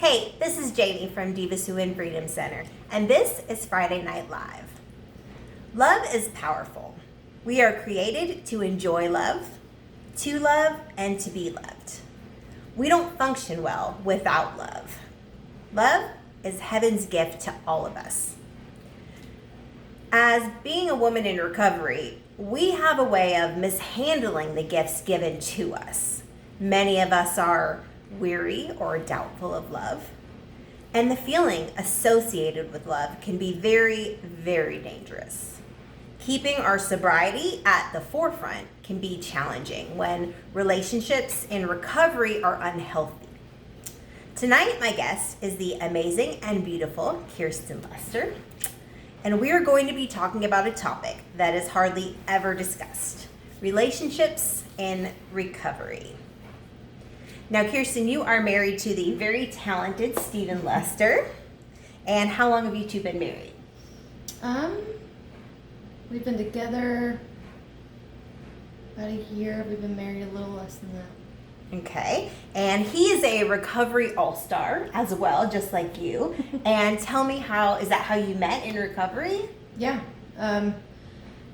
Hey, this is Jamie from Divas Who Win Freedom Center, and this is Friday Night Live. Love is powerful. We are created to enjoy love, and to be loved. We don't function well without love. Love is heaven's gift to all of us. As being a woman in recovery, we have a way of mishandling the gifts given to us. Many of us are weary or doubtful of love, and the feeling associated with love can be very, very dangerous. Keeping our sobriety at the forefront can be challenging when relationships in recovery are unhealthy. Tonight, my guest is the amazing and beautiful Kirsten Lester, and we are going to be talking about a topic that is hardly ever discussed: relationships in recovery. Now, Kirsten, you are married to the very talented Steven Lester. And how long have you two been married? We've been together about a year. We've been married a little less than that. Okay. And he is a recovery all-star as well, just like you. And tell me, is that how you met in recovery? Yeah.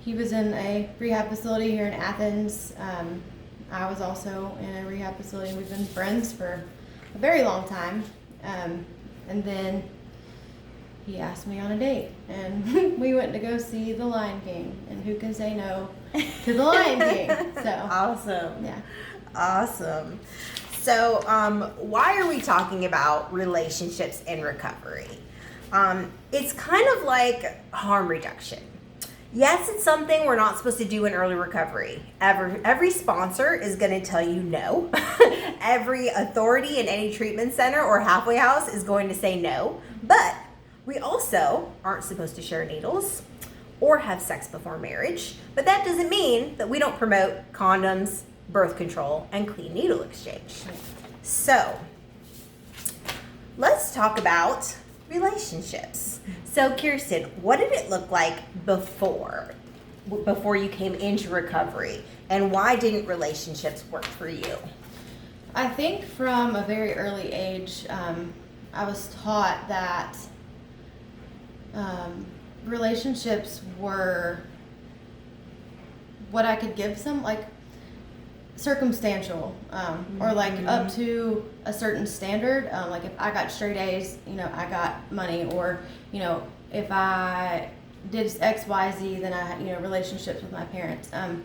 He was in a rehab facility here in Athens. I was also in a rehab facility. We've been friends for a very long time. And then he asked me on a date, and we went to go see The Lion King. And who can say no to The Lion King? So Awesome. Yeah. Awesome. So, why are we talking about relationships in recovery? It's kind of like harm reduction. Yes, it's something we're not supposed to do in early recovery. Every sponsor is going to tell you no. Every authority in any treatment center or halfway house is going to say no. But we also aren't supposed to share needles or have sex before marriage. But that doesn't mean that we don't promote condoms, birth control, and clean needle exchange. So, let's talk about relationships. So, Kirsten, what did it look like before you came into recovery, and why didn't relationships work for you? I think from a very early age, I was taught that relationships were what I could give some, like, circumstantial, or like up to a certain standard. Like if I got straight A's, I got money, or if I did X, Y, Z, then I had relationships with my parents. And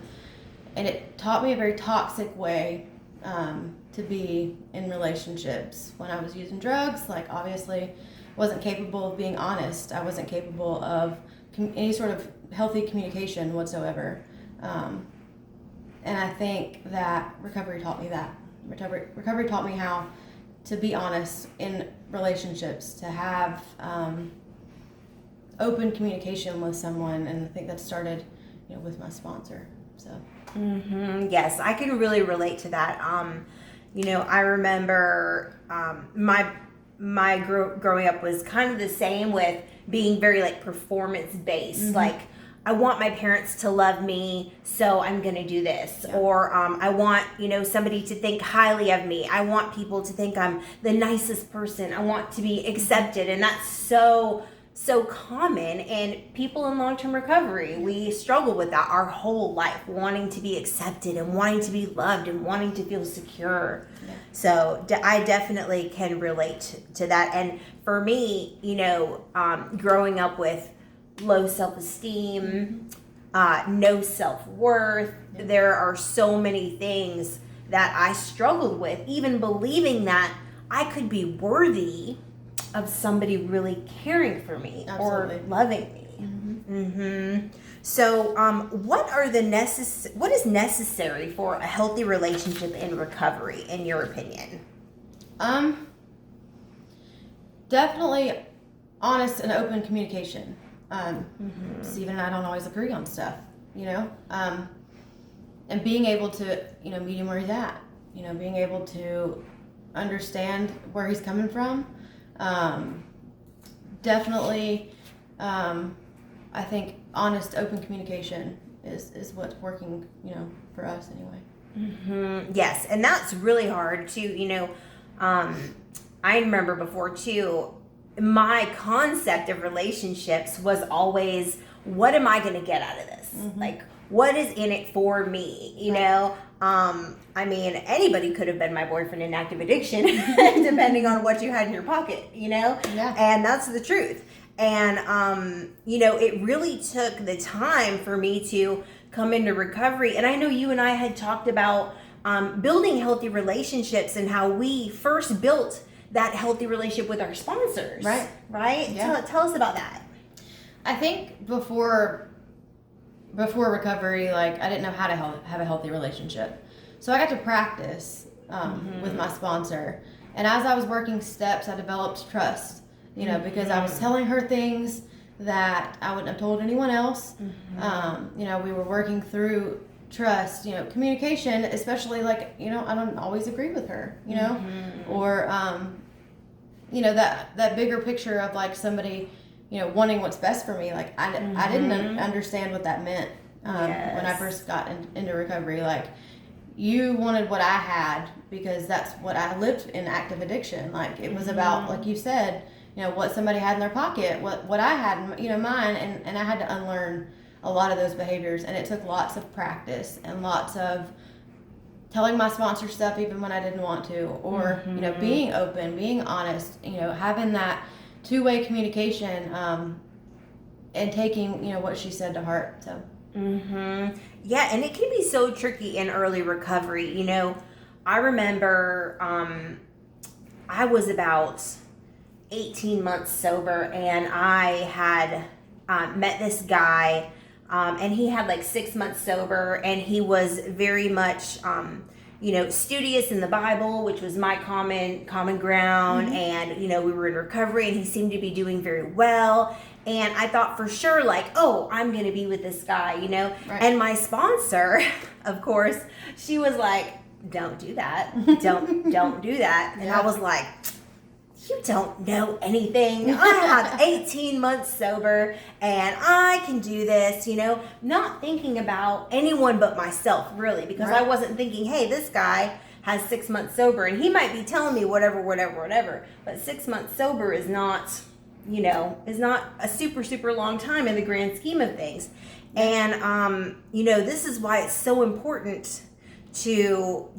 it taught me a very toxic way to be in relationships. When I was using drugs, like obviously wasn't capable of being honest. I wasn't capable of any sort of healthy communication whatsoever. And I think that recovery taught me that. Recovery taught me how to be honest in relationships, to have open communication with someone, and I think that started, with my sponsor. So. Yes, I can really relate to that. I remember my growing up was kind of the same, with being very like performance based, like, I want my parents to love me, so I'm going to do this. Yeah. Or I want, somebody to think highly of me. I want people to think I'm the nicest person. I want to be accepted. And that's so common. And people in long-term recovery, we struggle with that our whole life, wanting to be accepted and wanting to be loved and wanting to feel secure. Yeah. So I definitely can relate to that. And for me, growing up with low self-esteem, no self-worth. Yeah. There are so many things that I struggled with, even believing that I could be worthy of somebody really caring for me. Absolutely. Or loving me. So, what is necessary for a healthy relationship in recovery, in your opinion? Definitely honest and open communication. Steven and I don't always agree on stuff, and being able to, meet him where he's at, being able to understand where he's coming from. Definitely, I think honest, open communication is what's working, for us anyway. Yes, and that's really hard to, I remember before too, my concept of relationships was always, what am I going to get out of this? Like, what is in it for me? You know? I mean, anybody could have been my boyfriend in active addiction, depending on what you had in your pocket, you know? Yeah. And that's the truth. And, you know, it really took the time for me to come into recovery. And I know you and I had talked about building healthy relationships and how we first built that healthy relationship with our sponsors. Right? Yeah. Tell us about that. I think before recovery, like, I didn't know how to have a healthy relationship. So I got to practice with my sponsor. And as I was working steps, I developed trust, you know, because I was telling her things that I wouldn't have told anyone else. You know, we were working through trust, you know, communication, especially, like, you know, I don't always agree with her, you know, or, you know, that bigger picture of, like, somebody, you know, wanting what's best for me. Like, I didn't understand what that meant when I first got into recovery. Like, you wanted what I had because that's what I lived in active addiction. Like, it was about, like you said, you know, what somebody had in their pocket, what I had, you know, mine, and I had to unlearn a lot of those behaviors, and it took lots of practice and lots of telling my sponsor stuff even when I didn't want to, or, you know, being open, being honest, you know, having that two-way communication, and taking, you know, what she said to heart. So Yeah, and it can be so tricky in early recovery. You know, I remember I was about 18 months sober, and I had met this guy, and he had like 6 months sober, and he was very much you know, studious in the Bible, which was my common ground. And, you know, we were in recovery, and he seemed to be doing very well. And I thought for sure, like, oh, I'm going to be with this guy, you know? Right. And my sponsor, of course, she was like, don't do that. Don't do that. And I was like, you don't know anything. I have 18 months sober, and I can do this, you know, not thinking about anyone but myself, really, because I wasn't thinking, hey, this guy has 6 months sober, and he might be telling me whatever. But 6 months sober is not, you know, is not a super long time in the grand scheme of things. And, you know, this is why it's so important to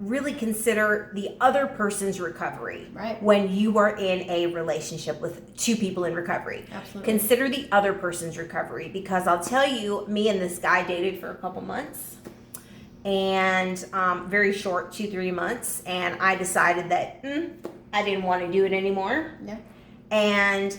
really consider the other person's recovery when you are in a relationship with two people in recovery. Absolutely. Consider the other person's recovery, because I'll tell you, me and this guy dated for a couple months, and very short, 2-3 months, and I decided that I didn't want to do it anymore. Yeah. And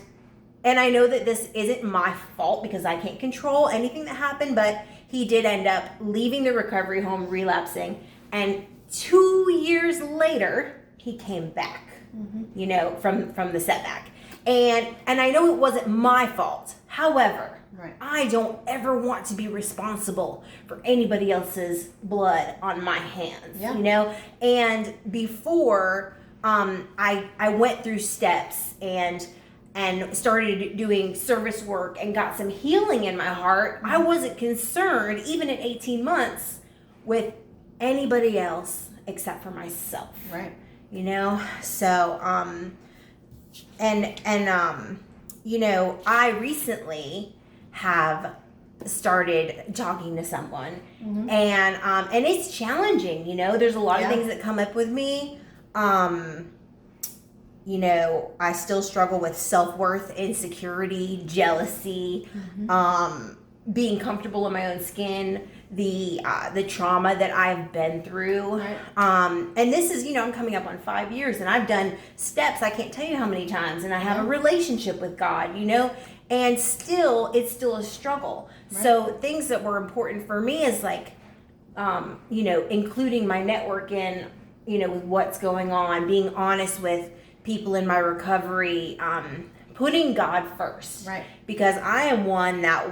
I know that this isn't my fault because I can't control anything that happened, but he did end up leaving the recovery home, relapsing, and 2 years later, he came back, you know, from the setback. And I know it wasn't my fault. However, I don't ever want to be responsible for anybody else's blood on my hands, you know? And before, I went through steps and started doing service work and got some healing in my heart, I wasn't concerned, even at 18 months, with anybody else except for myself. Right. You know? So, you know, I recently have started talking to someone, and it's challenging, you know? There's a lot of things that come up with me. You know, I still struggle with self-worth, insecurity, jealousy, being comfortable in my own skin, the trauma that I've been through. And this is, you know, I'm coming up on 5 years, and I've done steps, I can't tell you how many times, and I have a relationship with God, you know, and still, it's still a struggle. So things that were important for me is like, you know, including my network in, you know, with what's going on, being honest with people in my recovery, putting God first. Because I am one that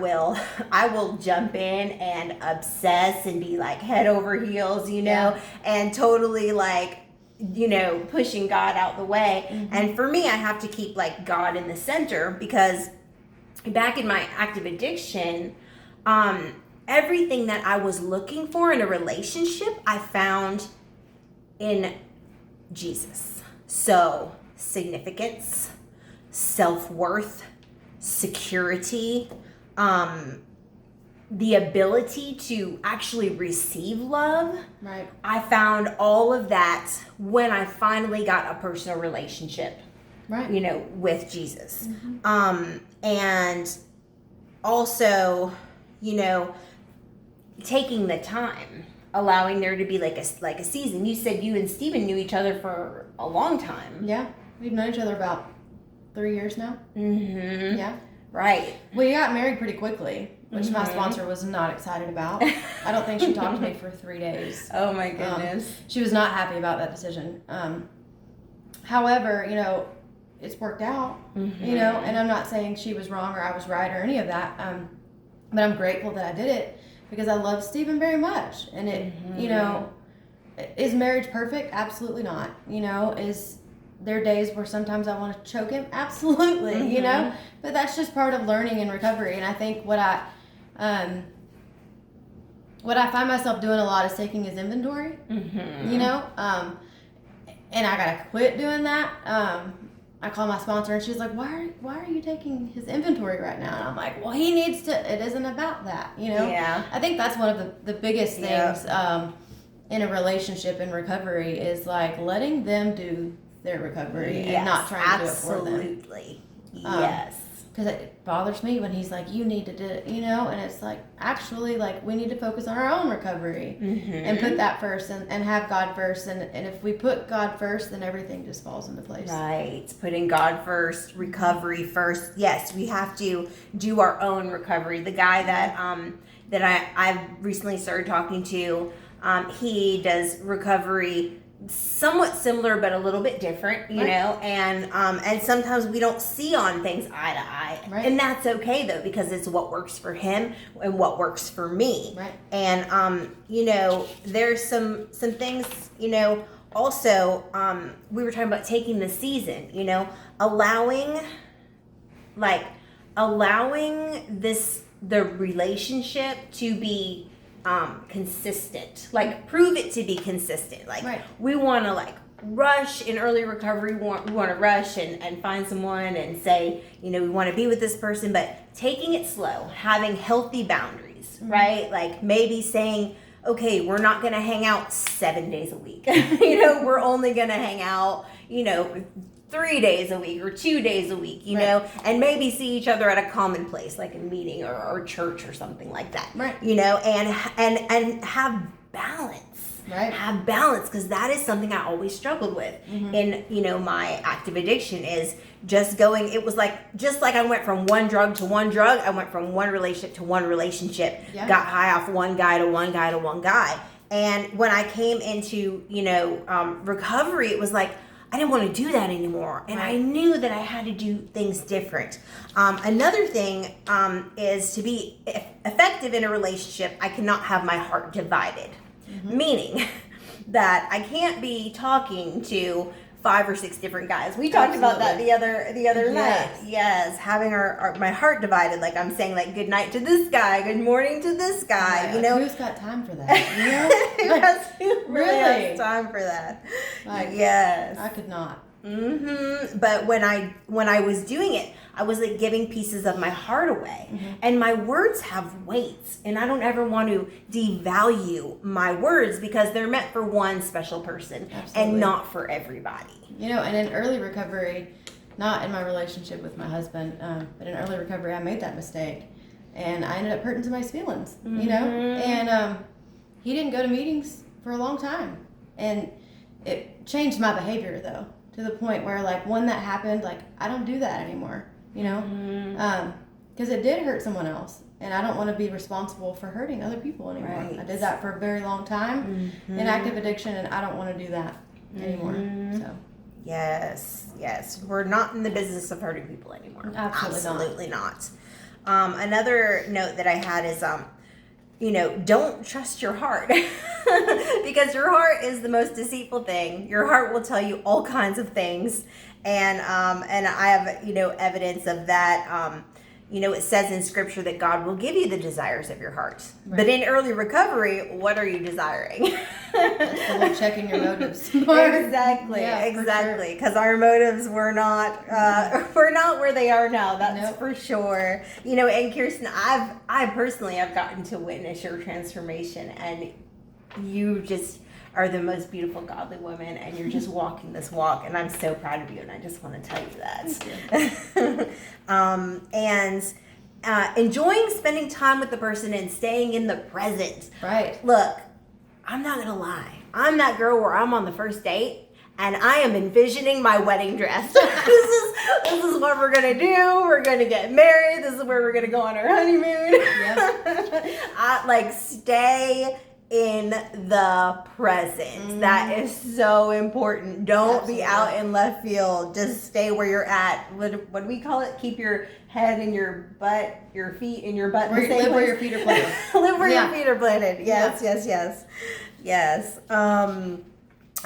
I will jump in and obsess and be like head over heels, you know, and totally like, you know, pushing God out the way. And for me, I have to keep like God in the center, because back in my active addiction, everything that I was looking for in a relationship, I found in Jesus. So, significance, self-worth, security, the ability to actually receive love. Right. I found all of that when I finally got a personal relationship, Right. with Jesus. And also, taking the time, allowing there to be like a season. You said you and Steven knew each other for a long time. Yeah. We've known each other about 3 years now. Mm-hmm. Yeah. Right. We got married pretty quickly, which my sponsor was not excited about. I don't think she talked to me for 3 days. Oh my goodness. She was not happy about that decision. However, it's worked out, and I'm not saying she was wrong or I was right or any of that. But I'm grateful that I did it because I love Steven very much. And it, is marriage perfect? Absolutely not. Is there days where sometimes I want to choke him? Absolutely, but that's just part of learning and recovery. And I think what I find myself doing a lot is taking his inventory, and I gotta quit doing that. I call my sponsor and she's like, why are you taking his inventory right now? And I'm like, well, he needs to, it isn't about that, Yeah. I think that's one of the biggest things in a relationship in recovery is like letting them do their recovery and not trying to do it for them. Absolutely. Yes. Because it bothers me when he's like, you need to do it, and it's like, actually, like, we need to focus on our own recovery and put that first and have God first. And if we put God first, then everything just falls into place. Right. Putting God first, recovery first. Yes, we have to do our own recovery. The guy that I've recently started talking to, he does recovery somewhat similar but a little bit different, and sometimes we don't see on things eye to eye, and that's okay though, because it's what works for him and what works for me, and there's some things, also we were talking about taking the season, allowing the relationship to be consistent, like prove it to be consistent. We want to rush in early recovery. We want to rush and find someone and say, we want to be with this person, but taking it slow, having healthy boundaries, right? Like maybe saying, okay, we're not going to hang out 7 days a week. We're only going to hang out, 3 days a week or 2 days a week, and maybe see each other at a common place, like a meeting or church or something like that, and have balance, have balance, because that is something I always struggled with in, my active addiction is just going, it was just like I went from one drug to one drug, I went from one relationship to one relationship, got high off one guy to one guy to one guy, and when I came into, recovery, it was like, I didn't want to do that anymore. And I knew that I had to do things different. Another thing is to be effective in a relationship, I cannot have my heart divided. Meaning that I can't be talking to 5 or 6 different guys. We talked about that the other night. Yes, having my heart divided. Like I'm saying, good night to this guy, good morning to this guy. Who's got time for that? Who really has time for that? Yes, I could not. But when I was doing it, I was giving pieces of my heart away, and my words have weights, and I don't ever want to devalue my words because they're meant for one special person and not for everybody. And in early recovery, not in my relationship with my husband, but in early recovery, I made that mistake, and I ended up hurting somebody's feelings. And he didn't go to meetings for a long time, and it changed my behavior though. To the point where, when that happened, I don't do that anymore, because it did hurt someone else, and I don't want to be responsible for hurting other people anymore. I did that for a very long time in active addiction, and I don't want to do that anymore. So. Yes, we're not in the business of hurting people anymore. Absolutely not. Another note that I had is, don't trust your heart because your heart is the most deceitful thing. Your heart will tell you all kinds of things. And I have, evidence of that. it says in scripture that God will give you the desires of your heart. Right. But in early recovery, what are you desiring? That's the whole checking your motives. Exactly, Yeah, exactly. Because our motives were not where they are now. That's Nope. for sure. And Kirsten, I personally have gotten to witness your transformation, and you just are the most beautiful, godly woman, and you're just walking this walk, and I'm so proud of you, and I just want to tell you that. And enjoying spending time with the person and staying in the present. Right. Look, I'm not gonna lie. I'm that girl where I'm on the first date and I am envisioning my wedding dress. This is what we're gonna do. We're gonna get married. This is where we're gonna go on our honeymoon. Yeah. Stay in the present. That is so important. Don't be out in left field. Just stay where you're at. What do we call it? Keep your head in your butt, your feet in your butt. Live where your feet are planted. Live where your feet are planted. Yes.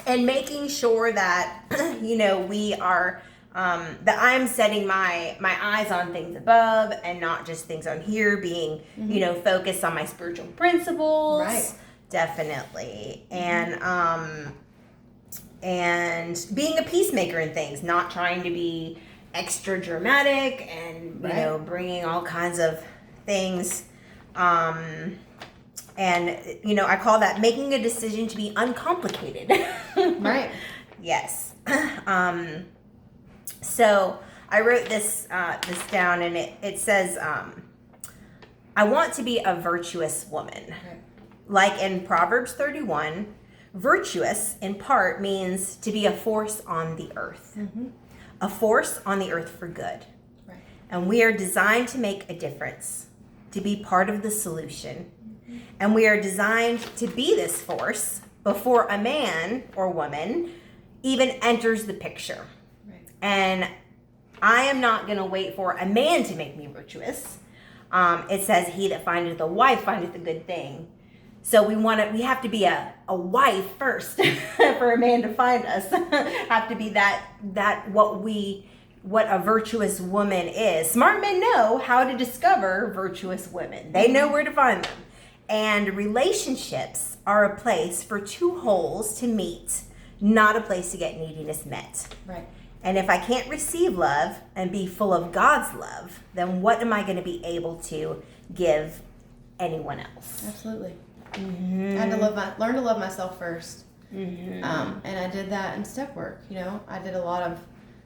And making sure that we are that I'm setting my eyes on things above and not just things on here. Being focused on my spiritual principles. Right. Definitely. And being a peacemaker in things, not trying to be extra dramatic and bringing all kinds of things. And I call that making a decision to be uncomplicated. Right. Yes. So I wrote this down, and it says, I want to be a virtuous woman. Right. Like in Proverbs 31, virtuous in part means to be a force on the earth. Mm-hmm. A force on the earth for good. Right. And we are designed to make a difference, to be part of the solution. Mm-hmm. And we are designed to be this force before a man or woman even enters the picture. Right. And I am not going to wait for a man to make me virtuous. It says, he that findeth a wife findeth a good thing. So we have to be a wife first for a man to find us. Have to be what a virtuous woman is. Smart men know how to discover virtuous women. They know where to find them. And relationships are a place for two wholes to meet, not a place to get neediness met. Right. And if I can't receive love and be full of God's love, then what am I going to be able to give anyone else? Absolutely. Mm-hmm. I had to learn to love myself first. Mm-hmm. And I did that in step work. I did a lot of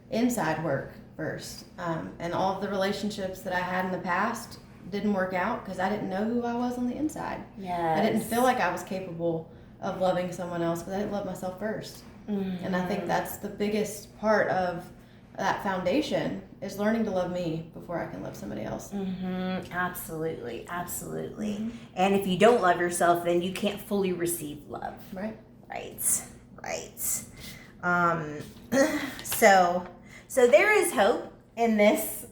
inside work first. And all of the relationships that I had in the past didn't work out because I didn't know who I was on the inside. Yes. I didn't feel like I was capable of loving someone else because I didn't love myself first. Mm-hmm. And I think that's the biggest part of that foundation is learning to love me before I can love somebody else. Mm-hmm. Absolutely. Mm-hmm. And if you don't love yourself, then you can't fully receive love. Right. So there is hope in this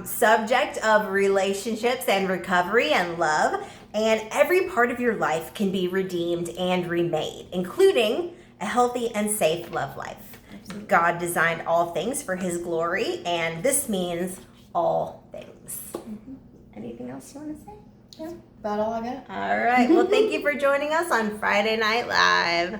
subject of relationships and recovery and love, and every part of your life can be redeemed and remade, including a healthy and safe love life. Absolutely. God designed all things for his glory, and this means all things. Mm-hmm. Anything else you want to say? Yeah, about all I got. All right. Well, thank you for joining us on Friday Night Live.